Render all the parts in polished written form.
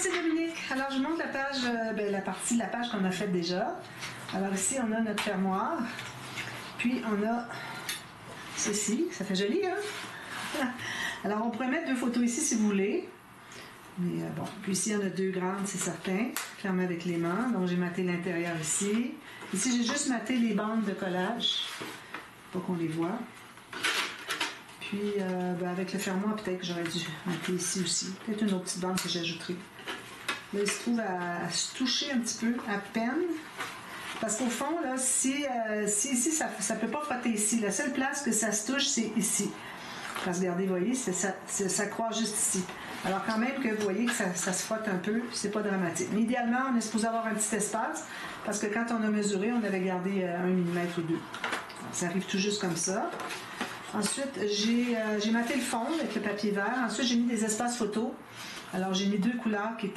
c'est Dominique. Alors, je vous montre la page, la partie de la page qu'on a faite déjà. Alors ici, on a notre fermoir. Puis, on a ceci. Ça fait joli, hein? Alors, on pourrait mettre 2 photos ici si vous voulez. Mais bon. Puis ici, on a 2 grandes, c'est certain. Fermées avec les mains. Donc, j'ai maté l'intérieur ici. Ici, j'ai juste maté les bandes de collage. Pour qu'on les voit. Puis, avec le fermoir, peut-être que j'aurais dû mater ici aussi. Peut-être une autre petite bande que j'ajouterai. Là, il se trouve à se toucher un petit peu, à peine. Parce qu'au fond, là, si ici, ça ne peut pas frotter ici. La seule place que ça se touche, c'est ici. Parce que regardez, vous voyez, ça croise juste ici. Alors quand même que vous voyez que ça se frotte un peu, c'est pas dramatique. Mais idéalement, on est supposé avoir un petit espace, parce que quand on a mesuré, on avait gardé 1 mm ou 2. Ça arrive tout juste comme ça. Ensuite, j'ai maté le fond avec le papier vert. Ensuite, j'ai mis des espaces photos. Alors, j'ai mis 2 couleurs qui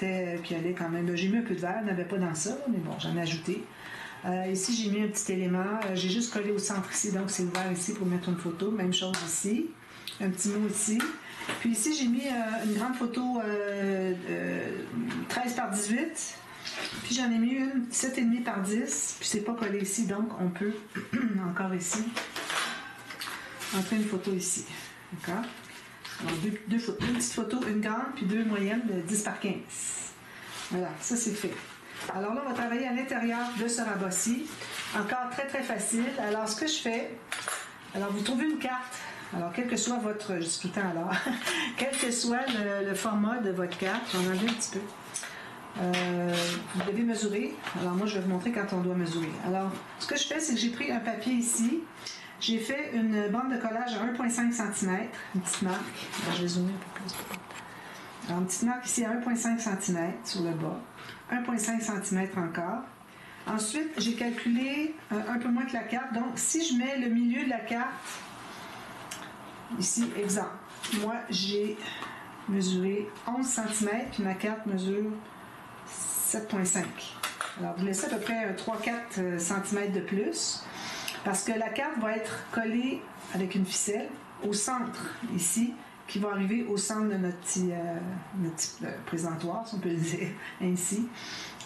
allaient quand même. J'ai mis un peu de vert, il n'y en avait pas dans ça, mais bon, j'en ai ajouté. Ici, j'ai mis un petit élément. J'ai juste collé au centre ici, donc c'est ouvert ici pour mettre une photo. Même chose ici. Un petit mot ici. Puis ici, j'ai mis une grande photo 13 par 18. Puis j'en ai mis une 7,5 par 10. Puis c'est pas collé ici, donc on peut encore ici entrer une photo ici. D'accord? Alors, 2 photos. Une petite photo, une grande, puis 2 moyennes de 10 par 15. Voilà, ça c'est fait. Alors là, on va travailler à l'intérieur de ce rabat-ci. Encore très très facile. Alors ce que je fais, alors vous trouvez une carte. Alors quel que soit votre, je dis tout le temps alors, quel que soit le format de votre carte, j'en enlève un petit peu. Vous devez mesurer. Alors moi, je vais vous montrer quand on doit mesurer. Alors, ce que je fais, c'est que j'ai pris un papier ici. J'ai fait une bande de collage à 1,5 cm, une petite marque. Alors, je vais zoomer un peu plus. Alors, une petite marque ici à 1,5 cm sur le bas. 1,5 cm encore. Ensuite, j'ai calculé un peu moins que la carte. Donc, si je mets le milieu de la carte, ici, exemple, moi, j'ai mesuré 11 cm, puis ma carte mesure 7,5. Alors, vous laissez à peu près 3-4 cm de plus. Parce que la carte va être collée avec une ficelle au centre, ici, qui va arriver au centre de notre petit présentoir, si on peut le dire ainsi.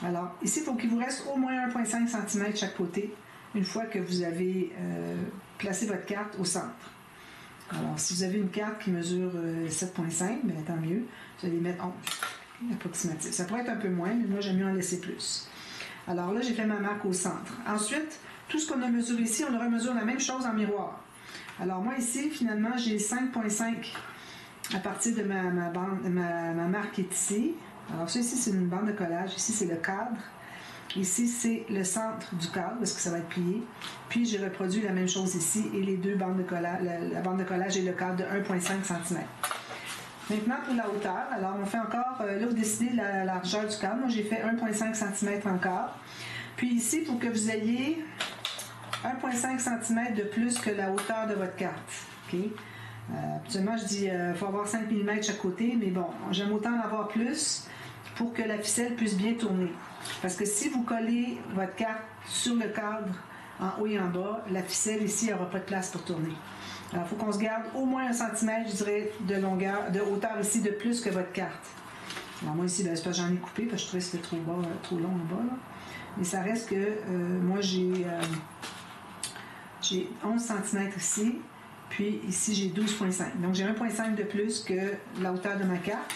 Alors, ici, il faut qu'il vous reste au moins 1,5 cm de chaque côté, une fois que vous avez placé votre carte au centre. Alors, si vous avez une carte qui mesure 7,5, bien, tant mieux, vous allez mettre 11, approximatif. Ça pourrait être un peu moins, mais moi, j'aime mieux en laisser plus. Alors là, j'ai fait ma marque au centre. Ensuite, tout ce qu'on a mesuré ici, on le remesure la même chose en miroir. Alors moi ici, finalement, j'ai 5,5 à partir de ma marque qui est ici. Alors ça ici, c'est une bande de collage. Ici, c'est le cadre. Ici, c'est le centre du cadre, parce que ça va être plié. Puis, j'ai reproduit la même chose ici, et les 2 bandes de collage, la bande de collage et le cadre de 1,5 cm. Maintenant, pour la hauteur, alors on fait encore, là, vous décidez la largeur du cadre. Moi, j'ai fait 1,5 cm encore. Puis ici, pour que vous ayez 1,5 cm de plus que la hauteur de votre carte. Okay? Habituellement, je dis qu'il faut avoir 5 mm de chaque côté, mais bon, j'aime autant en avoir plus pour que la ficelle puisse bien tourner. Parce que si vous collez votre carte sur le cadre en haut et en bas, la ficelle ici n'aura pas de place pour tourner. Alors, il faut qu'on se garde au moins 1 cm, je dirais, de longueur, de hauteur ici de plus que votre carte. Alors moi ici, c'est parce que j'en ai coupé, parce que je trouvais que c'était trop bas, trop long en bas. Là. Mais ça reste que moi j'ai 11 cm ici, puis ici j'ai 12,5. Donc j'ai 1,5 de plus que la hauteur de ma carte.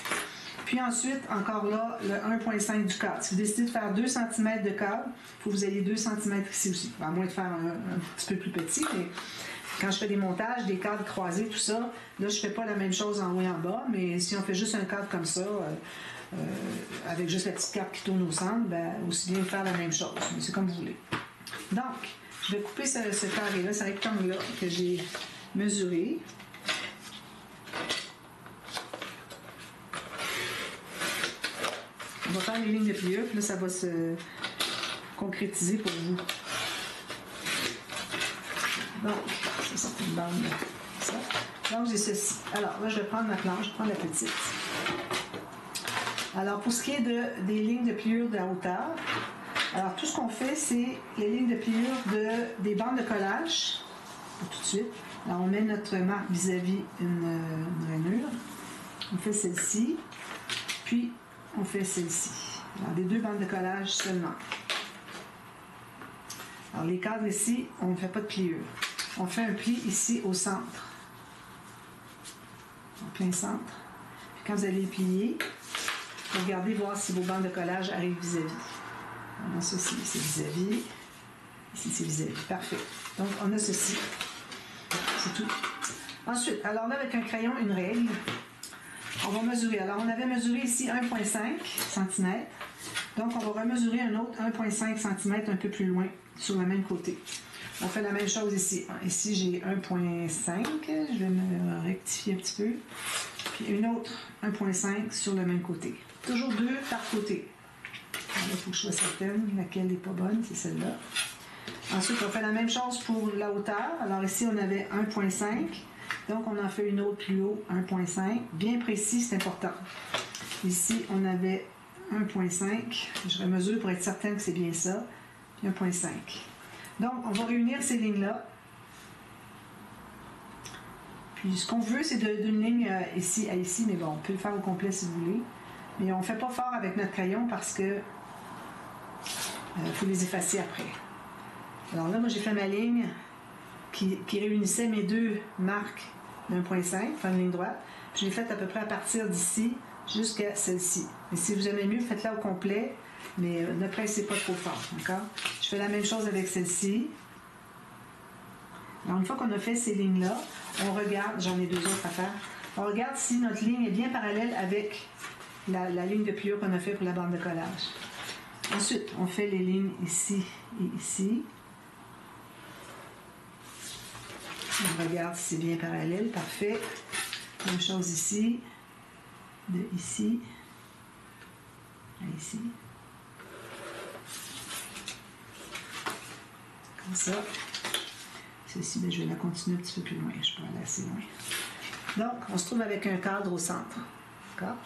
Puis ensuite, encore là, le 1,5 du cadre. Si vous décidez de faire 2 cm de cadre, il faut que vous ayez 2 cm ici aussi. À moins de faire un petit peu plus petit, mais quand je fais des montages, des cadres croisés, tout ça, là je ne fais pas la même chose en haut et en bas, mais si on fait juste un cadre comme ça, avec juste la petite carte qui tourne au centre, ben, aussi bien faire la même chose. Mais c'est comme vous voulez. Donc, je vais couper ce carré-là, ce rectangle-là que j'ai mesuré. On va faire les lignes de pliure, puis là, ça va se concrétiser pour vous. Donc, ça c'est une bande. Ça. Donc, j'ai ceci. Alors, là, je vais prendre ma planche, je vais prendre la petite. Alors, pour ce qui est des lignes de pliure de la hauteur, alors tout ce qu'on fait, c'est les lignes de pliure des bandes de collage. Tout de suite. Alors, on met notre marque vis-à-vis une rainure. On fait celle-ci. Puis, on fait celle-ci. Alors, des 2 bandes de collage seulement. Alors, les cadres ici, on ne fait pas de pliure. On fait un pli ici au centre. En plein centre. Puis quand vous allez les plier, regardez voir si vos bandes de collage arrivent vis-à-vis. Alors, ceci, c'est vis-à-vis. Ici, c'est vis-à-vis. Parfait. Donc, on a ceci. C'est tout. Ensuite, alors là, avec un crayon, une règle, on va mesurer. Alors, on avait mesuré ici 1,5 cm. Donc, on va remesurer un autre 1,5 cm un peu plus loin, sur le même côté. On fait la même chose ici. Ici, j'ai 1,5. Je vais me rectifier un petit peu. Puis une autre 1,5 sur le même côté. Toujours 2 par côté. Alors, il faut que je sois certaine laquelle n'est pas bonne, c'est celle-là. Ensuite, on fait la même chose pour la hauteur. Alors ici, on avait 1,5. Donc, on en fait une autre plus haut, 1,5. Bien précis, c'est important. Ici, on avait 1,5. Je remesure pour être certaine que c'est bien ça. Puis 1,5. Donc, on va réunir ces lignes-là. Puis, ce qu'on veut, c'est d'une ligne ici à ici. Mais bon, on peut le faire au complet si vous voulez. Mais on ne fait pas fort avec notre crayon parce que faut les effacer après. Alors là, moi, j'ai fait ma ligne qui réunissait mes 2 marques d'1,5, enfin une ligne droite. Puis je l'ai faite à peu près à partir d'ici jusqu'à celle-ci. Mais si vous aimez mieux, faites-la au complet, mais ne pressez pas trop fort, d'accord? Je fais la même chose avec celle-ci. Alors, une fois qu'on a fait ces lignes-là, on regarde, j'en ai 2 autres à faire, on regarde si notre ligne est bien parallèle avec la ligne de pliure qu'on a fait pour la bande de collage. Ensuite, on fait les lignes ici et ici. On regarde si c'est bien parallèle. Parfait. Même chose ici. De ici à ici. Comme ça. Ceci, ben, je vais la continuer un petit peu plus loin. Je peux aller assez loin. Donc, on se trouve avec un cadre au centre. D'accord?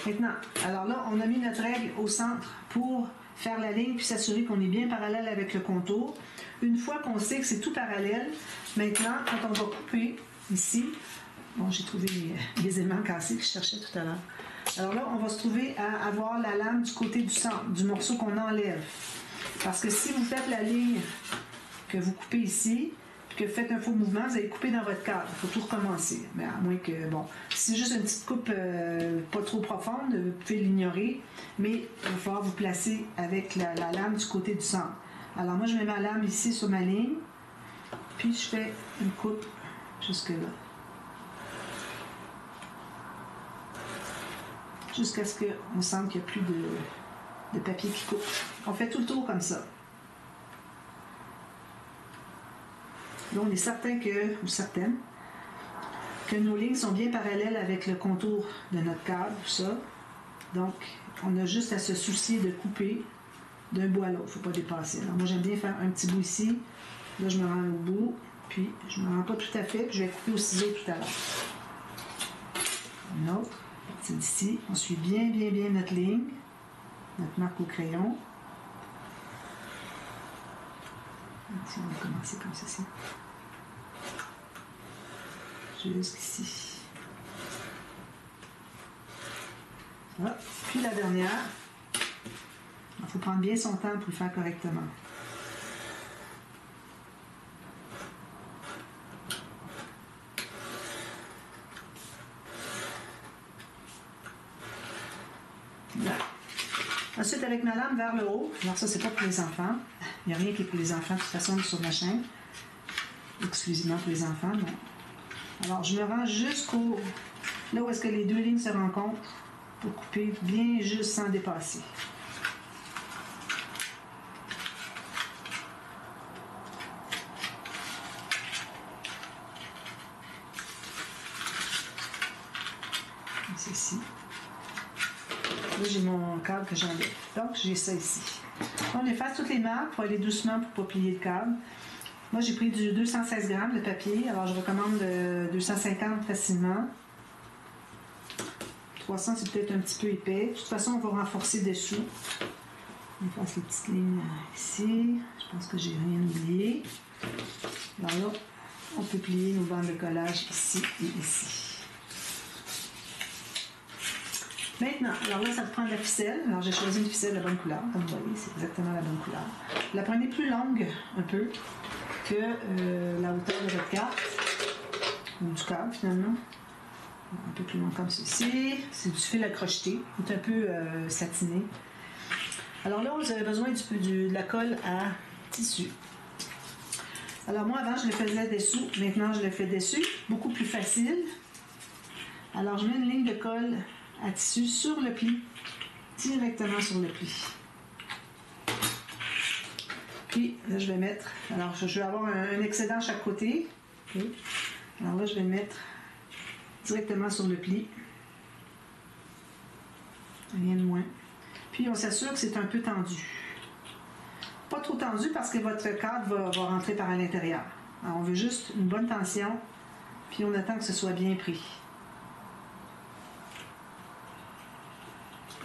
Maintenant, alors là, on a mis notre règle au centre pour faire la ligne puis s'assurer qu'on est bien parallèle avec le contour. Une fois qu'on sait que c'est tout parallèle, maintenant, quand on va couper ici, bon, j'ai trouvé les éléments cassés que je cherchais tout à l'heure. Alors là, on va se trouver à avoir la lame du côté du centre, du morceau qu'on enlève. Parce que si vous faites la ligne que vous coupez ici, que vous faites un faux mouvement, vous allez couper dans votre cadre. Il faut tout recommencer. Mais à moins que, bon, si c'est juste une petite coupe pas trop profonde, vous pouvez l'ignorer, mais il va falloir vous placer avec la lame du côté du centre. Alors moi, je mets ma lame ici sur ma ligne, puis je fais une coupe jusque là. Jusqu'à ce qu'on sente qu'il n'y a plus de papier qui coupe. On fait tout le tour comme ça. Là, on est certain ou certaine que nos lignes sont bien parallèles avec le contour de notre cadre, tout ça. Donc, on a juste à se soucier de couper d'un bout à l'autre. Il ne faut pas dépasser. Alors, moi, j'aime bien faire un petit bout ici. Là, je me rends au bout. Puis, je ne me rends pas tout à fait. Puis, je vais couper au ciseau tout à l'heure. Une autre. C'est d'ici. On suit bien notre ligne. Notre marque au crayon. Ici, on va commencer comme ceci. Jusqu'ici. Voilà. Puis la dernière. Il faut prendre bien son temps pour le faire correctement. Voilà. Ensuite, avec ma lame vers le haut, alors ça, c'est pas pour les enfants. Il n'y a rien qui est pour les enfants, de toute façon, sur ma chaîne. Exclusivement pour les enfants. Non. Alors, je me rends jusqu'au... là où est-ce que les 2 lignes se rencontrent pour couper bien juste sans dépasser. Ceci. Là, j'ai mon cadre que j'enlève. Donc, j'ai ça ici. On efface toutes les marques pour aller doucement pour ne pas plier le cadre. Moi, j'ai pris du 216 grammes de papier. Alors, je recommande 250 facilement. 300, c'est peut-être un petit peu épais. De toute façon, on va renforcer dessous. On efface les petites lignes ici. Je pense que j'ai rien oublié. Alors là, on peut plier nos bandes de collage ici et ici. Maintenant, alors là, ça te prend de la ficelle. Alors, j'ai choisi une ficelle de bonne couleur. Comme vous voyez, c'est exactement la bonne couleur. Vous la prenez plus longue, un peu, que la hauteur de votre carte. Ou du cadre, finalement. Un peu plus long comme ceci. C'est du fil à crocheter. C'est un peu satiné. Alors là, vous avez besoin de la colle à tissu. Alors moi, avant, je le faisais dessous. Maintenant, je le fais dessus. Beaucoup plus facile. Alors, je mets une ligne de colle à tissu sur le pli. Directement sur le pli. Puis, là, je vais mettre... Alors, je vais avoir un excédent à chaque côté. Okay. Alors là, je vais le mettre directement sur le pli. Rien de moins. Puis, on s'assure que c'est un peu tendu. Pas trop tendu parce que votre cadre va rentrer par à l'intérieur. Alors, on veut juste une bonne tension, puis on attend que ce soit bien pris.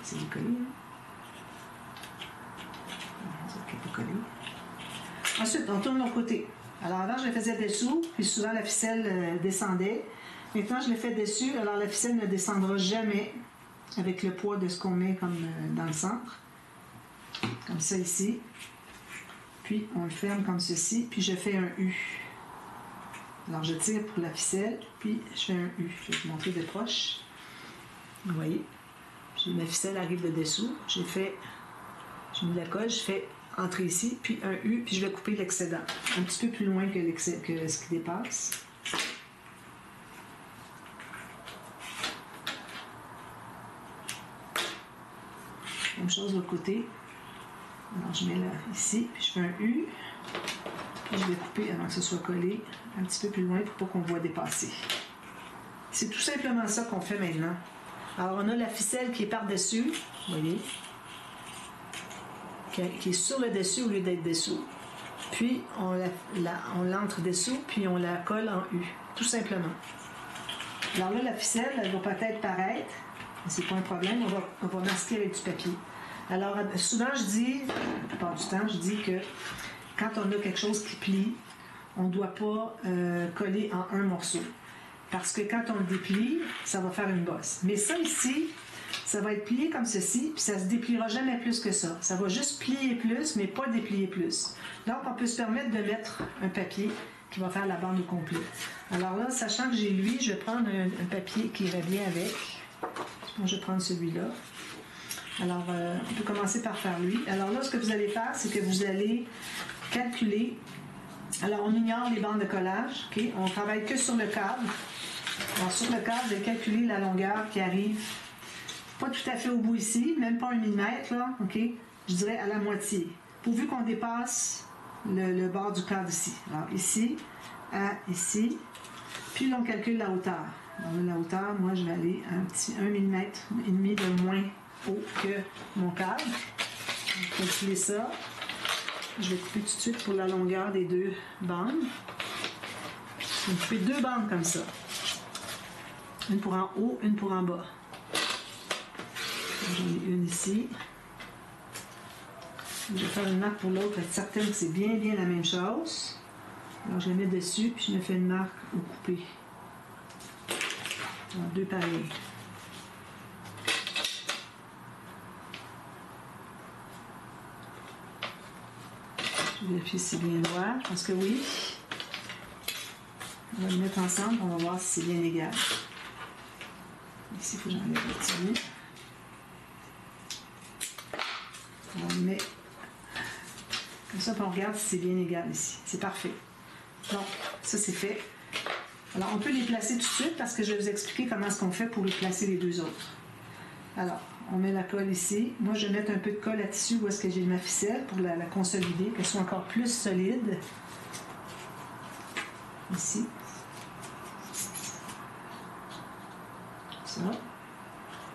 C'est décollé, hein? Ensuite, on tourne de l'autre côté. Alors, avant, je le faisais dessous, puis souvent la ficelle descendait. Maintenant, je le fais dessus, alors la ficelle ne descendra jamais avec le poids de ce qu'on met comme dans le centre. Comme ça ici. Puis, on le ferme comme ceci, puis je fais un U. Alors, je tire pour la ficelle, puis je fais un U. Je vais vous montrer de proche. Vous voyez? Ma ficelle arrive de dessous. J'ai mis la colle, je fais entrer ici, puis un U, puis je vais couper l'excédent. Un petit peu plus loin que ce qui dépasse. Même chose de l'autre côté. Alors, je mets là, ici, puis je fais un U. Puis je vais couper avant que ce soit collé un petit peu plus loin pour pas qu'on voit dépasser. C'est tout simplement ça qu'on fait maintenant. Alors, on a la ficelle qui est par-dessus, vous voyez, qui est sur le dessus au lieu d'être dessous. Puis, on l'entre dessous, puis on la colle en U, tout simplement. Alors là, la ficelle, elle va peut-être paraître, mais c'est pas un problème, on va masquer avec du papier. Alors, souvent, je dis, la plupart du temps, je dis que quand on a quelque chose qui plie, on ne doit pas coller en un morceau. Parce que quand on le déplie, ça va faire une bosse. Mais ça ici, ça va être plié comme ceci, puis ça ne se dépliera jamais plus que ça. Ça va juste plier plus, mais pas déplier plus. Donc, on peut se permettre de mettre un papier qui va faire la bande au complet. Alors là, sachant que j'ai lui, je vais prendre un papier qui irait bien avec. Je vais prendre celui-là. Alors, on peut commencer par faire lui. Alors là, ce que vous allez faire, c'est que vous allez calculer. Alors, on ignore les bandes de collage. Okay? On ne travaille que sur le cadre. Alors, sur le cadre, je vais calculer la longueur qui arrive. Pas tout à fait au bout ici, même pas 1 mm, là. OK? Je dirais à la moitié. Pourvu qu'on dépasse le bord du cadre ici. Alors, ici, à ici. Puis, on calcule la hauteur. Alors, la hauteur, moi, je vais aller à un petit 1 mm et demi de moins haut que mon cadre. Je vais calculer ça. Je vais couper tout de suite pour la longueur des deux bandes. Je vais couper deux bandes comme ça. Une pour en haut, une pour en bas. J'en ai une ici. Je vais faire une marque pour l'autre pour être certaine que c'est bien la même chose. Alors je la mets dessus, puis je me fais une marque au coupé. Alors, deux pareils. Je vérifie si c'est bien droit. Je pense que oui. On va le mettre ensemble, on va voir si c'est bien égal. Ici, il faut que j'enlève le petit bout. On le met comme ça, puis on regarde si c'est bien égal ici. C'est parfait. Donc, ça c'est fait. Alors, on peut les placer tout de suite parce que je vais vous expliquer comment est-ce qu'on fait pour les placer les deux autres. Alors, on met la colle ici. Moi, je vais mettre un peu de colle à tissu où est-ce que j'ai ma ficelle pour la consolider, qu'elle soit encore plus solide. Ici. Ça. Un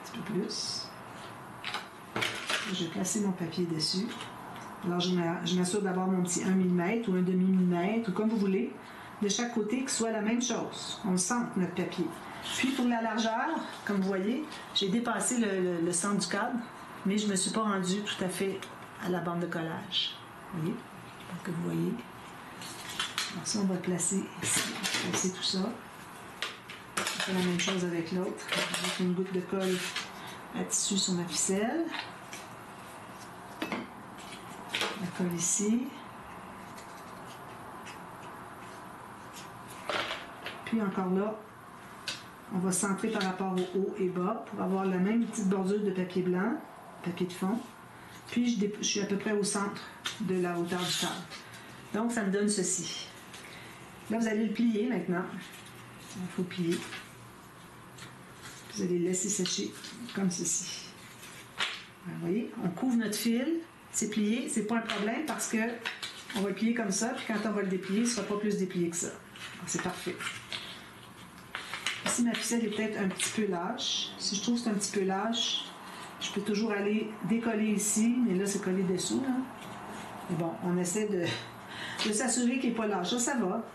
petit peu plus. Je vais placer mon papier dessus. Alors, je m'assure d'avoir mon petit 1 mm ou un demi-millimètre, ou comme vous voulez, de chaque côté, que ce soit la même chose. On centre notre papier. Puis, pour la largeur, comme vous voyez, j'ai dépassé le centre du cadre, mais je ne me suis pas rendue tout à fait à la bande de collage. Vous voyez? Donc, vous voyez. Alors, ça, on va placer ici. On va placer tout ça. On fait la même chose avec l'autre. Avec une goutte de colle à tissu sur ma ficelle. La colle ici. Puis encore là, on va centrer par rapport au haut et bas pour avoir la même petite bordure de papier blanc, papier de fond. Puis je suis à peu près au centre de la hauteur du cadre. Donc ça me donne ceci. Là, vous allez le plier maintenant. Il faut plier. Vous allez le laisser sécher comme ceci. Vous voyez, on couvre notre fil. C'est plié, c'est pas un problème parce que on va le plier comme ça, puis quand on va le déplier, il ne sera pas plus déplié que ça. C'est parfait. Ici, ma ficelle est peut-être un petit peu lâche. Si je trouve que c'est un petit peu lâche, je peux toujours aller décoller ici, mais là, c'est collé dessous. Là. Mais bon, on essaie de s'assurer qu'il n'est pas lâche. Ça va.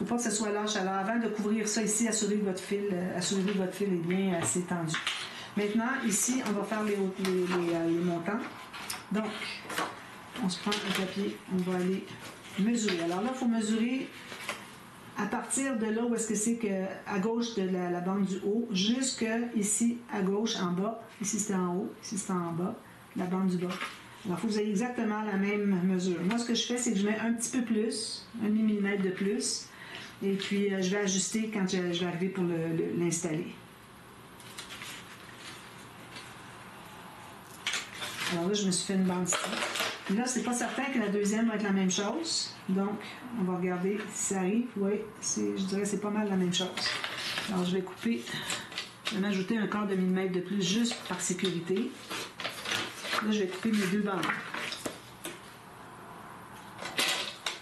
Il ne faut pas que ça soit lâche. Alors, avant de couvrir ça ici, assurez que votre fil est bien assez tendu. Maintenant, ici, on va faire les montants. Donc, on se prend un papier, on va aller mesurer. Alors là, il faut mesurer à partir de là où est-ce que c'est à gauche de la bande du haut, jusque ici à gauche en bas. Ici c'était en haut, ici c'était en bas, la bande du bas. Alors, il faut que vous ayez exactement la même mesure. Moi, ce que je fais, c'est que je mets un petit peu plus, un demi-millimètre de plus, et puis je vais ajuster quand je vais arriver pour l'installer. Alors là, je me suis fait une bande ici. Puis là, c'est pas certain que la deuxième va être la même chose. Donc, on va regarder si ça arrive. Oui, je dirais que c'est pas mal la même chose. Alors, je vais couper, je vais m'ajouter un quart de millimètre de plus juste par sécurité. Là, je vais couper mes deux bandes.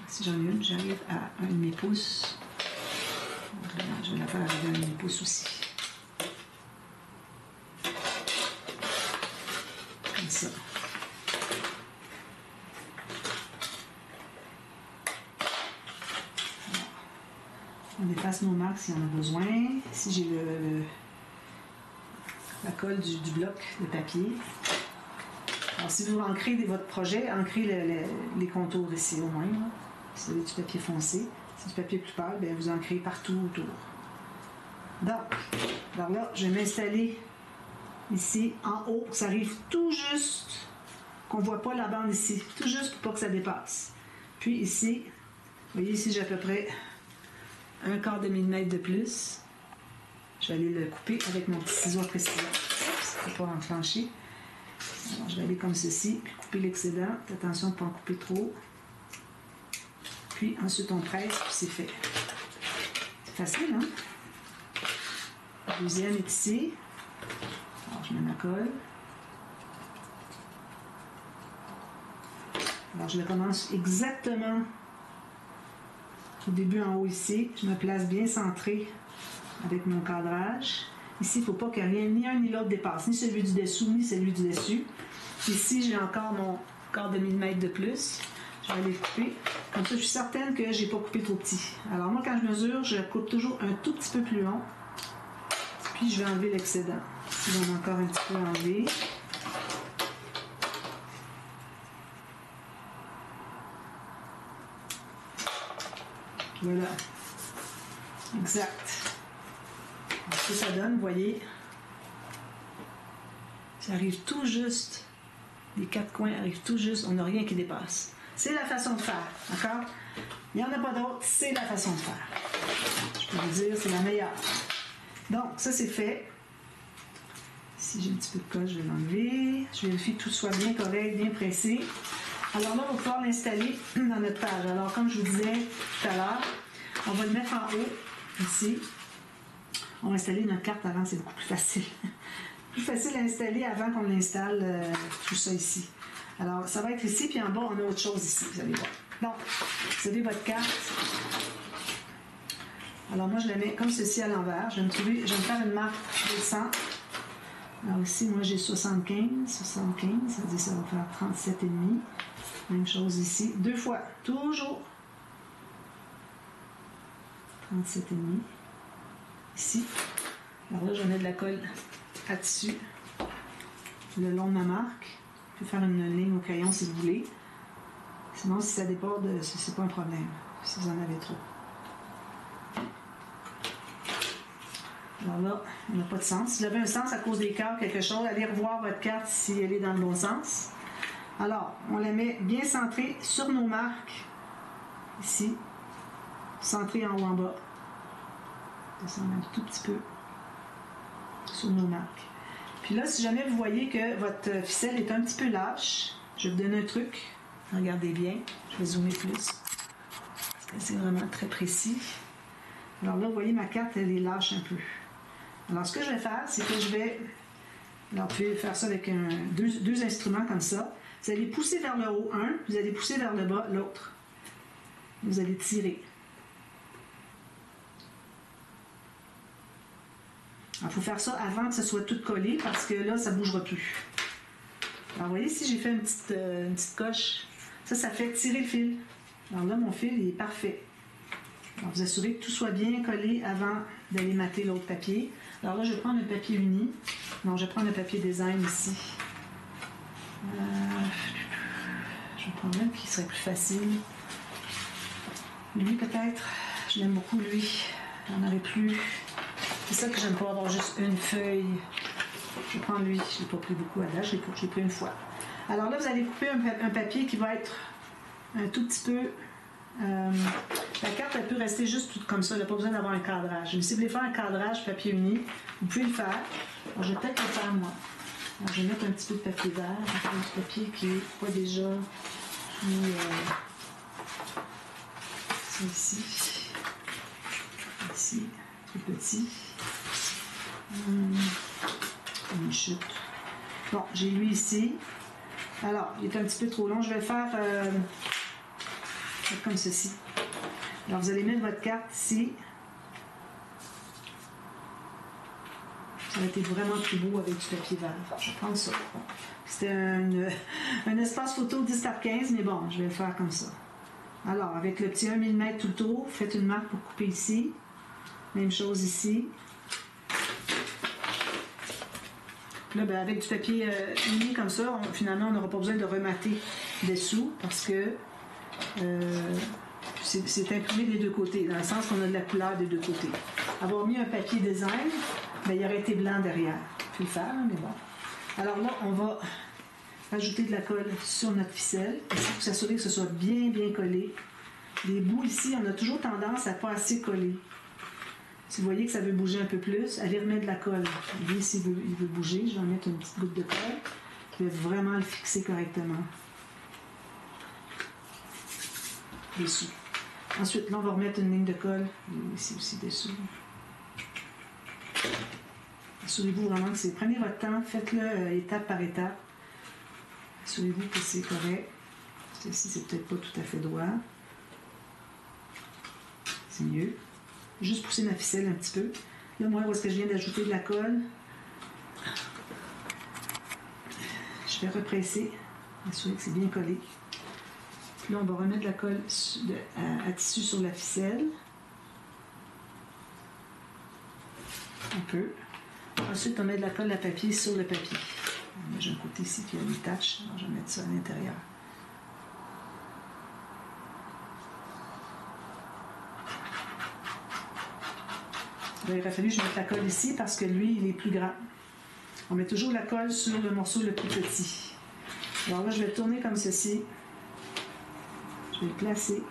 Si j'en ai une, j'arrive à un demi-pouce. Je vais la faire arriver à un demi-pouce aussi. Comme ça. On efface nos marques s'il y en a besoin. Ici, j'ai la colle du bloc de papier. Alors, si vous ancrez votre projet, ancrez les contours ici au moins. Là. Si vous avez du papier foncé, si du papier plus pâle, bien, vous ancrez partout autour. Donc, alors là, je vais m'installer ici en haut. Ça arrive tout juste, qu'on ne voit pas la bande ici. Tout juste pour pas que ça dépasse. Puis ici, vous voyez ici, j'ai à peu près un quart de millimètre de plus. Je vais aller le couper avec mon petit ciseau à précision. Ça ne peut pas enclencher. Alors, je vais aller comme ceci, puis couper l'excédent. Faites attention de ne pas en couper trop. Puis ensuite, on presse, puis c'est fait. C'est facile, hein? La deuxième est ici. Alors, je mets ma colle. Alors, je le commence exactement au début en haut ici. Je me place bien centré avec mon cadrage. Ici, il ne faut pas que rien, ni un ni l'autre dépasse, ni celui du dessous, ni celui du dessus. Ici, j'ai encore mon quart de millimètre de plus. Je vais aller couper. Comme ça, je suis certaine que je n'ai pas coupé trop petit. Alors moi, quand je mesure, je coupe toujours un tout petit peu plus long. Puis, je vais enlever l'excédent. Ici, j'en ai encore un petit peu enlevé. Voilà. Exact. Ce que ça donne, vous voyez, ça arrive tout juste, les quatre coins arrivent tout juste, on n'a rien qui dépasse. C'est la façon de faire, d'accord? Il n'y en a pas d'autre, c'est la façon de faire. Je peux vous dire, c'est la meilleure. Donc, ça c'est fait. Si j'ai un petit peu de colle, je vais l'enlever. Je vérifie que tout soit bien correct, bien pressé. Alors là, on va pouvoir l'installer dans notre page. Alors, comme je vous disais tout à l'heure, on va le mettre en haut, ici. On va installer notre carte avant, c'est beaucoup plus facile. Plus facile à installer avant qu'on installe tout ça ici. Alors, ça va être ici, puis en bas, on a autre chose ici, vous allez voir. Donc, vous avez votre carte. Alors, moi, je la mets comme ceci à l'envers. Je vais me faire une marque de 100. Alors ici, moi, j'ai 75. 75, ça veut dire que ça va faire 37,5. Même chose ici. Deux fois, toujours. 37,5. Ici. Alors là, je mets de la colle à tissu le long de ma marque. Je peux faire une ligne au crayon si vous voulez. Sinon, si ça déborde, c'est pas un problème. Si vous en avez trop. Alors là, on n'a pas de sens. Si vous avez un sens à cause des cœurs, quelque chose, allez revoir votre carte si elle est dans le bon sens. Alors, on la met bien centrée sur nos marques. Ici. Centrée en haut en bas. Descendre un tout petit peu sur nos marques. Puis là, si jamais vous voyez que votre ficelle est un petit peu lâche, je vais vous donner un truc. Regardez bien. Je vais zoomer plus. Parce que c'est vraiment très précis. Alors là, vous voyez, ma carte, elle est lâche un peu. Alors, ce que je vais faire, c'est que je vais... Alors, vous pouvez faire ça avec deux instruments comme ça. Vous allez pousser vers le haut un, vous allez pousser vers le bas l'autre. Vous allez tirer. Il faut faire ça avant que ce soit tout collé parce que là, ça ne bougera plus. Alors, vous voyez, si j'ai fait une petite coche, ça fait tirer le fil. Alors là, mon fil il est parfait. Alors, vous assurez que tout soit bien collé avant d'aller mater l'autre papier. Alors là, je vais prendre le papier uni. Non, je vais prendre le papier design ici. Je vais prendre un qui serait plus facile. Lui, peut-être. Je l'aime beaucoup, lui. Il n'y en aurait plus. C'est ça que j'aime pas, avoir juste une feuille. Je vais prendre lui. Je n'ai pas pris beaucoup à date. J'ai pris une fois. Alors là, vous allez couper un papier qui va être un tout petit peu... la carte, elle peut rester juste toute comme ça. Elle n'a pas besoin d'avoir un cadrage. Mais si vous voulez faire un cadrage papier uni, vous pouvez le faire. Alors, je vais peut-être le faire, moi. Alors, je vais mettre un petit peu de papier vert. Un papier qui n'est pas déjà mis... c'est ici. Ici. Tout petit. Une chute. Bon, j'ai lui ici. Alors, il est un petit peu trop long. Je vais le faire comme ceci. Alors, vous allez mettre votre carte ici. Ça aurait été vraiment plus beau avec du papier vert. Je vais prendre ça. C'était un espace photo 10x15, mais bon, je vais le faire comme ça. Alors, avec le petit 1 mm tout le tour, faites une marque pour couper ici. Même chose ici. Là, ben, avec du papier uni comme ça, finalement, on n'aura pas besoin de remater dessous parce que c'est imprimé des deux côtés, dans le sens qu'on a de la couleur des deux côtés. Avoir mis un papier design, ben, il aurait été blanc derrière. Je vais le faire, mais bon. Alors là, on va ajouter de la colle sur notre ficelle pour s'assurer que ce soit bien, bien collé. Les bouts ici, on a toujours tendance à pas assez coller. Si vous voyez que ça veut bouger un peu plus, allez remettre de la colle. Lui, s'il veut bouger, je vais en mettre une petite goutte de colle qui va vraiment le fixer correctement. Dessous. Ensuite, là, on va remettre une ligne de colle ici aussi dessous. Assurez-vous vraiment que c'est... Prenez votre temps, faites-le étape par étape. Assurez-vous que c'est correct. Ici, c'est peut-être pas tout à fait droit. C'est mieux. Juste pousser ma ficelle un petit peu. Là, moi, où est-ce que je viens d'ajouter de la colle? Je vais represser. Assurer que c'est bien collé. Puis là, on va remettre de la colle à tissu sur la ficelle. Un peu. Ensuite, on met de la colle à papier sur le papier. J'ai un côté ici qui a des taches. Alors, je vais mettre ça à l'intérieur. Là, il aurait fallu que je mette la colle ici parce que lui, il est plus grand. On met toujours la colle sur le morceau le plus petit. Alors là, je vais tourner comme ceci. Je vais le placer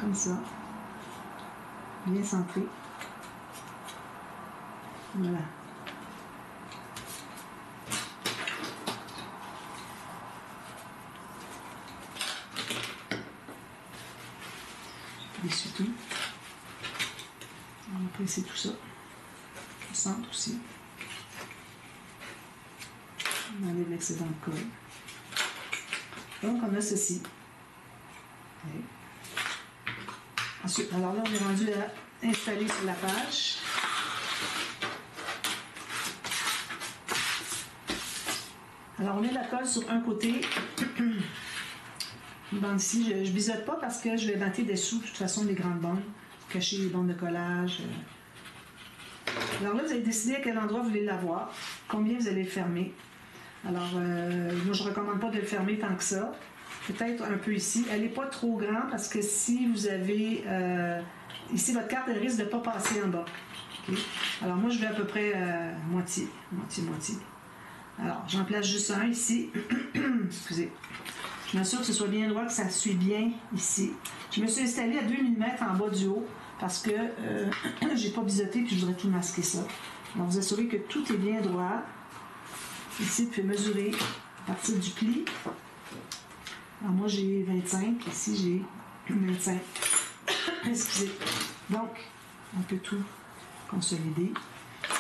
comme ça. Bien centré. Voilà. Dessus tout. On va presser tout ça. Le centre aussi. On enlève l'excédent de colle. Donc, on a ceci. Okay. Ensuite, alors là, on est rendu à installer sur la page. Alors, on met la colle sur un côté. Une bande ici, je ne biseaute pas parce que je vais mater dessous, de toute façon, les grandes bandes. Cacher les bandes de collage. Alors là, vous allez décider à quel endroit vous voulez l'avoir. Combien vous allez le fermer. Alors, moi, je ne recommande pas de le fermer tant que ça. Peut-être un peu ici. Elle n'est pas trop grande parce que si vous avez... ici, votre carte, elle risque de ne pas passer en bas. Okay? Alors moi, je vais à peu près moitié. Alors, j'en place juste un ici. Excusez. Je m'assure que ce soit bien droit, que ça suit bien ici. Je me suis installée à 2 mm en bas du haut parce que j'ai pas biseauté puis je voudrais tout masquer ça. Alors, vous assurez que tout est bien droit. Ici, vous pouvez mesurer à partir du pli. Alors, moi, j'ai 25. Ici, j'ai 25. Excusez. Donc, on peut tout consolider.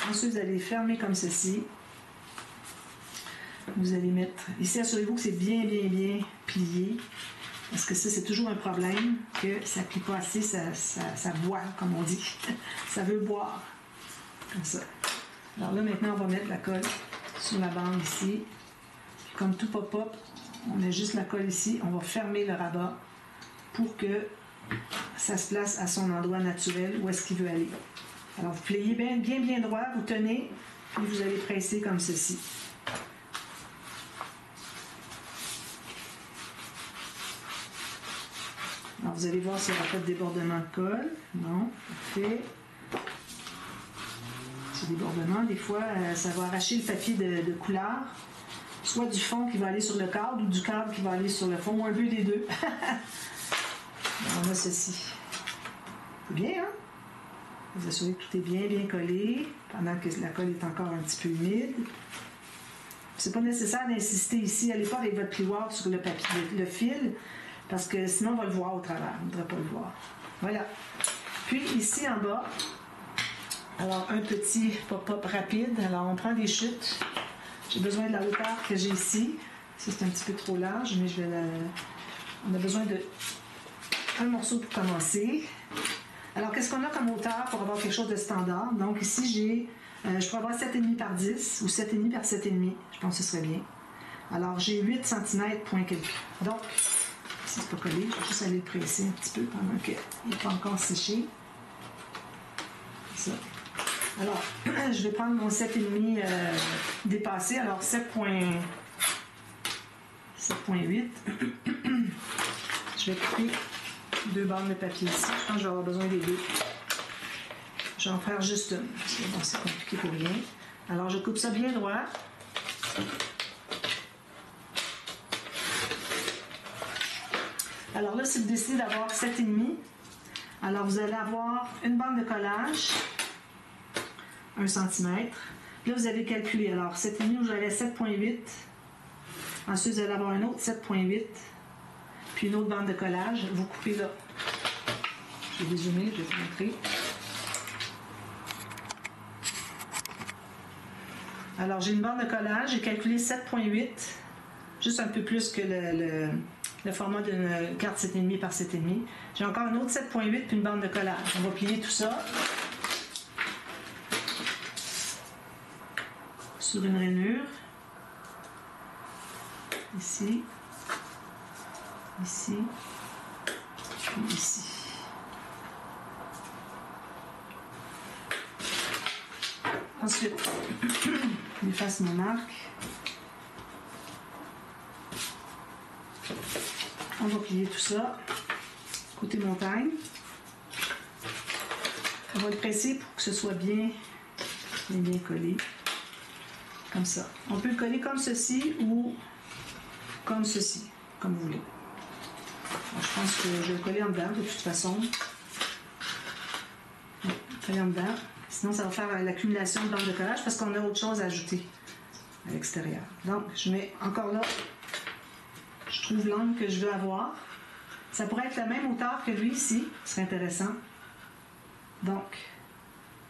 Ensuite, vous allez fermer comme ceci. Vous allez mettre... Ici, assurez-vous que c'est bien plié. Parce que ça, c'est toujours un problème, que ça ne plie pas assez, ça boit, comme on dit. Ça veut boire. Comme ça. Alors là, maintenant, on va mettre la colle sur la bande ici. Puis comme tout pop-up, on met juste la colle ici. On va fermer le rabat pour que ça se place à son endroit naturel où est-ce qu'il veut aller. Alors, vous pliez bien droit, vous tenez, puis vous allez presser comme ceci. Alors, vous allez voir s'il n'y aura pas de débordement de colle. Non, parfait. Ce débordement, des fois, ça va arracher le papier de couleur, soit du fond qui va aller sur le cadre ou du cadre qui va aller sur le fond, ou un peu des deux. On a ceci. C'est bien, hein? Vous assurez que tout est bien collé pendant que la colle est encore un petit peu humide. C'est pas nécessaire d'insister ici. Allez pas avec votre plioir sur le papier, le fil, parce que sinon on va le voir au travers. On ne voudrait pas le voir. Voilà. Puis ici en bas, alors un petit pop-up rapide. Alors on prend des chutes. J'ai besoin de la hauteur que j'ai ici. Ça c'est un petit peu trop large, mais on a besoin de un morceau pour commencer. Alors, qu'est-ce qu'on a comme hauteur pour avoir quelque chose de standard? Donc, ici, je pourrais avoir 7,5 par 10 ou 7,5 par 7,5. Je pense que ce serait bien. Alors, j'ai 8 cm, point quelques. Donc, si c'est pas collé, je vais juste aller le presser un petit peu pendant qu'il n'est pas encore séché. Ça. Alors, je vais prendre mon 7,5 dépassé. Alors, 7,8. Je vais couper 2 bandes de papier ici. Je pense que je vais avoir besoin des deux. Je vais en faire juste une. Parce que bon, c'est compliqué pour rien. Alors, je coupe ça bien droit. Alors là, si vous décidez d'avoir 7,5, alors vous allez avoir une bande de collage, 1 cm. Là, vous allez calculer. Alors, 7,5, vous allez à 7,8. Ensuite, vous allez avoir un autre 7,8. Puis une autre bande de collage, vous coupez là. Je vais dézoomer, je vais vous montrer. Alors, j'ai une bande de collage, j'ai calculé 7,8, juste un peu plus que le format d'une carte 7,5 par 7,5. J'ai encore un autre 7,8 puis une bande de collage. On va plier tout ça sur une rainure. Ici. Ici, puis ici. Ensuite, j'efface ma marque. On va plier tout ça. Côté montagne. On va le presser pour que ce soit bien collé. Comme ça. On peut le coller comme ceci ou comme ceci, comme vous voulez. Alors, je pense que je vais le coller en dedans de toute façon. Oui, coller en dedans. Sinon, ça va faire l'accumulation de bandes de collage parce qu'on a autre chose à ajouter à l'extérieur. Donc, je mets encore là, je trouve l'angle que je veux avoir. Ça pourrait être la même hauteur que lui ici, ce serait intéressant. Donc,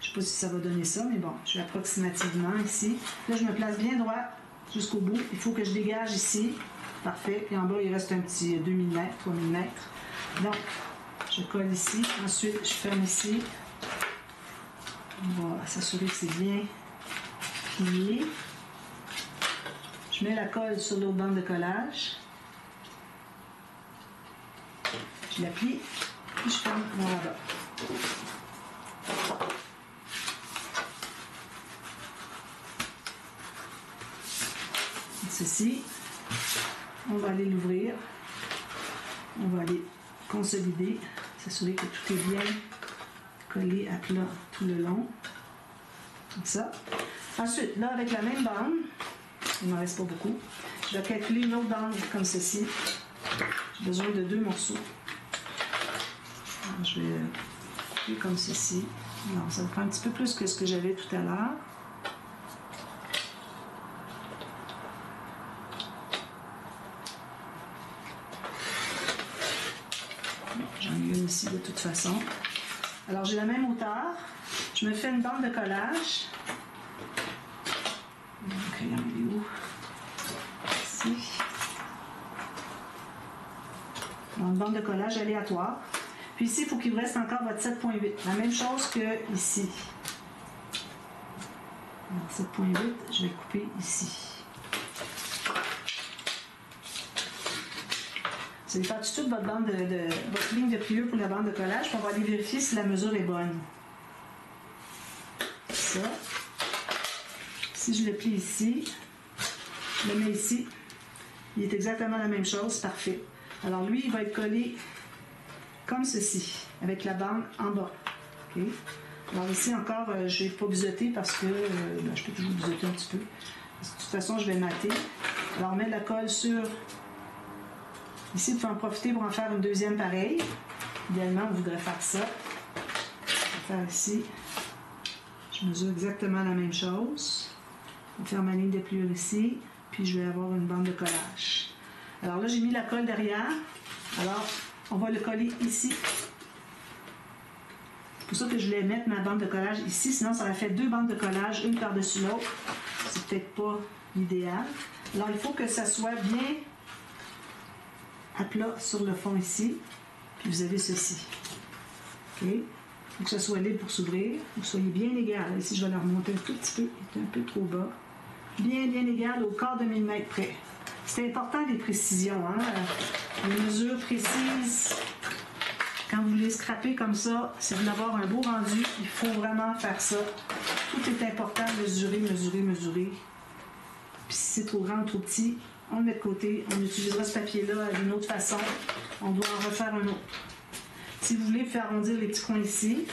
je ne sais pas si ça va donner ça, mais bon, je vais approximativement ici. Là, je me place bien droit jusqu'au bout. Il faut que je dégage ici. Parfait. Puis en bas, il reste un petit 2 mm, 3 mm. Donc, je colle ici. Ensuite, je ferme ici. On va s'assurer que c'est bien plié. Je mets la colle sur l'autre bande de collage. Je la plie. Puis je ferme mon rabat. Ceci. On va aller l'ouvrir. On va aller consolider, s'assurer que tout est bien collé à plat tout le long. Comme ça. Ensuite, là, avec la même bande, il ne m'en reste pas beaucoup, je vais calculer une autre bande comme ceci. J'ai besoin de 2 morceaux. Alors, je vais couper comme ceci. Non, ça me prend un petit peu plus que ce que j'avais tout à l'heure. J'en ai une ici de toute façon. Alors, j'ai la même hauteur. Je me fais une bande de collage. Le crayon, il est où? Ici. Une bande de collage aléatoire. Puis ici, il faut qu'il vous reste encore votre 7.8. La même chose que ici. 7.8, je vais couper ici. Vous allez faire tout de suite votre, votre ligne de pliure pour la bande de collage, puis on va aller vérifier si la mesure est bonne. Ça. Si je le plie ici, je le mets ici, il est exactement la même chose, parfait. Alors lui, il va être collé comme ceci, avec la bande en bas. Okay. Alors ici encore, je ne vais pas biseauter parce que je peux toujours biseauter un petit peu. Parce que de toute façon, je vais mater. Alors on met de la colle sur... Ici, vous pouvez en profiter pour en faire une deuxième pareille. Idéalement, on voudrait faire ça. Je vais faire ici. Je mesure exactement la même chose. Je vais faire ma ligne de pliure ici. Puis je vais avoir une bande de collage. Alors là, j'ai mis la colle derrière. Alors, on va le coller ici. C'est pour ça que je voulais mettre ma bande de collage ici. Sinon, ça aurait fait 2 bandes de collage, une par-dessus l'autre. C'est peut-être pas l'idéal. Alors, il faut que ça soit bien à plat sur le fond ici. Puis vous avez ceci. OK? Il faut que ça soit libre pour s'ouvrir. Vous soyez bien égal. Ici, je vais le remonter un tout petit peu. Il est un peu trop bas. Bien égal au quart de millimètre près. C'est important les précisions. Hein? Les mesures précises. Quand vous les scrapez comme ça, c'est d'avoir un beau rendu. Il faut vraiment faire ça. Tout est important. Mesurer. Puis si c'est trop grand ou trop petit, on le met de côté. On utilisera ce papier-là d'une autre façon. On doit en refaire un autre. Si vous voulez faire arrondir les petits coins ici,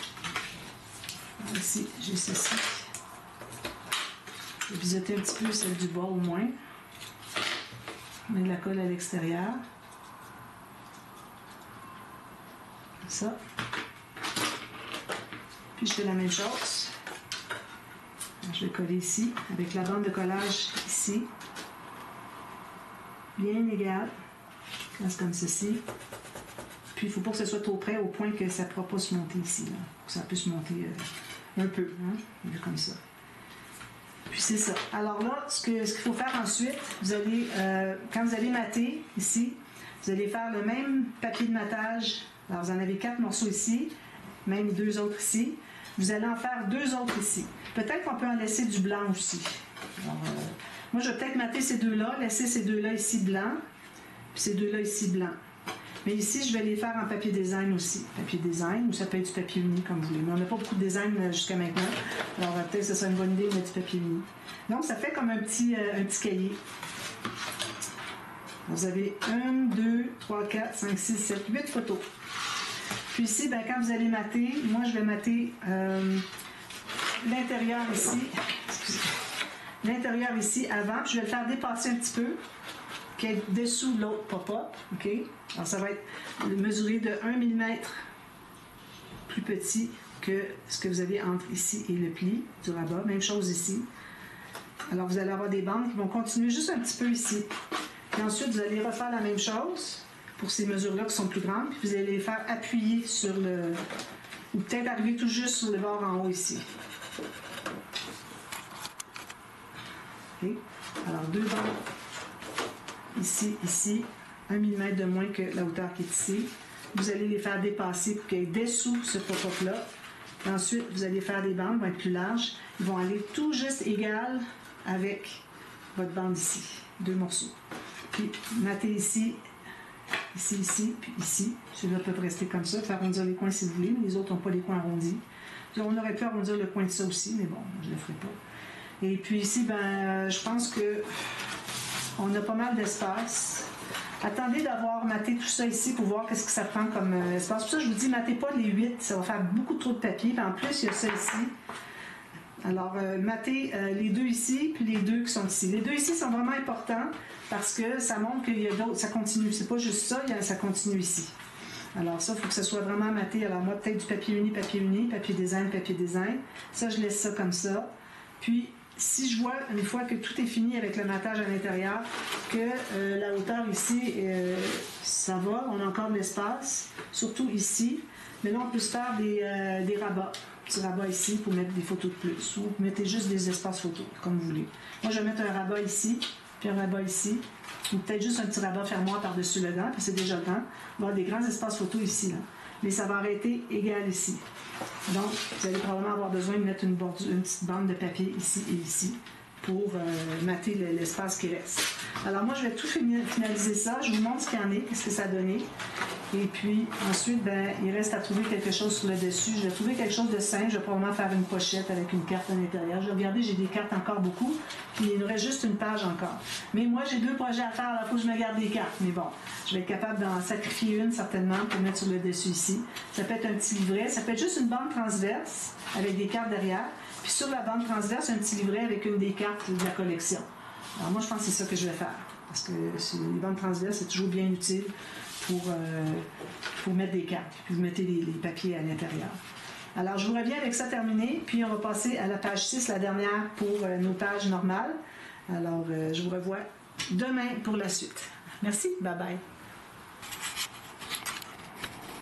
ici, j'ai ceci. Je vais biseauter un petit peu celle du bas au moins. On met de la colle à l'extérieur. Comme ça. Puis je fais la même chose. Je vais coller ici, avec la bande de collage ici. Bien égal. Comme ceci. Puis il ne faut pas que ce soit trop près au point que ça ne pourra pas se monter ici. Là. Que ça puisse monter un peu. Hein? Comme ça. Puis c'est ça. Alors là, ce qu'il faut faire ensuite, vous allez, quand vous allez mater ici, vous allez faire le même papier de matage. Alors vous en avez 4 morceaux ici, même 2 autres ici. Vous allez en faire 2 autres ici. Peut-être qu'on peut en laisser du blanc aussi. Alors, moi, je vais peut-être mater ces 2-là, laisser ces 2-là ici blancs, puis ces 2-là ici blancs. Mais ici, je vais les faire en papier design aussi. Papier design, ou ça peut être du papier uni, comme vous voulez. Mais on n'a pas beaucoup de design jusqu'à maintenant. Alors, peut-être que ce serait une bonne idée de mettre du papier uni. Donc, ça fait comme un petit cahier. Vous avez 1, 2, 3, 4, 5, 6, 7, 8 photos. Puis ici, ben, quand vous allez mater, moi, je vais mater l'intérieur ici. Excusez. L'intérieur ici avant. Puis je vais le faire dépasser un petit peu. Qui est dessous l'autre pop-up. OK? Alors, ça va être mesuré de 1 mm plus petit que ce que vous avez entre ici et le pli du rabat. Même chose ici. Alors, vous allez avoir des bandes qui vont continuer juste un petit peu ici. Puis ensuite, vous allez refaire la même chose pour ces mesures-là qui sont plus grandes. Puis vous allez les faire appuyer sur le... ou peut-être arriver tout juste sur le bord en haut ici. OK? Alors, 2 bandes. Ici, 1 mm de moins que la hauteur qui est ici. Vous allez les faire dépasser pour qu'ils aient dessous ce pop-up-là. Ensuite, vous allez faire des bandes, vont être plus larges. Ils vont aller tout juste égal avec votre bande ici. 2 morceaux. Puis, matez ici, ici, puis ici. Ceux-là peuvent rester comme ça, faire arrondir les coins si vous voulez, mais les autres n'ont pas les coins arrondis. On aurait pu arrondir le coin de ça aussi, mais bon, je ne le ferai pas. Et puis ici, ben, je pense que on a pas mal d'espace. Attendez d'avoir maté tout ça ici pour voir qu'est-ce que ça prend comme espace. Pour ça, je vous dis, matez pas les 8, ça va faire beaucoup trop de papier. Puis en plus, il y a ça ici. Alors, matez les deux ici, puis les deux qui sont ici. Les deux ici sont vraiment importants parce que ça montre qu'il y a d'autres, ça continue. C'est pas juste ça, ça continue ici. Alors ça, il faut que ce soit vraiment maté. Alors moi, peut-être du papier uni, papier design. Ça, je laisse ça comme ça. Puis, si je vois, une fois que tout est fini avec le matage à l'intérieur, que la hauteur ici, ça va, on a encore de l'espace, surtout ici. Mais là, on peut se faire des rabats. Petit rabat ici pour mettre des photos de plus. Ou vous mettez juste des espaces photos, comme vous voulez. Moi, je vais mettre un rabat ici, puis un rabat ici. Ou peut-être juste un petit rabat fermoir par-dessus le gant, puis c'est déjà grand. On va avoir des grands espaces photos ici, là. Mais ça va arrêter égal ici. Donc, vous allez probablement avoir besoin de mettre une petite bande de papier ici et ici pour mater l'espace qui reste. Alors moi, je vais tout finaliser ça. Je vous montre ce qu'il y en est, qu'est-ce que ça a donné. Et puis, ensuite, ben, il reste à trouver quelque chose sur le dessus. Je vais trouver quelque chose de simple. Je vais probablement faire une pochette avec une carte à l'intérieur. Je vais regarder, j'ai des cartes encore beaucoup. Puis, il nous reste juste une page encore. Mais moi, j'ai 2 projets à faire. Il faut que je me garde des cartes. Mais bon, je vais être capable d'en sacrifier une, certainement, pour mettre sur le dessus ici. Ça peut être un petit livret. Ça peut être juste une bande transverse avec des cartes derrière. Puis, sur la bande transverse, un petit livret avec une des cartes de la collection. Alors, moi, je pense que c'est ça que je vais faire. Parce que les bandes transverses, c'est toujours bien utile pour mettre des cartes. Puis vous mettez les papiers à l'intérieur. Alors, je vous reviens avec ça terminé. Puis, on va passer à la page 6, la dernière pour nos pages normales. Alors, je vous revois demain pour la suite. Merci. Bye bye.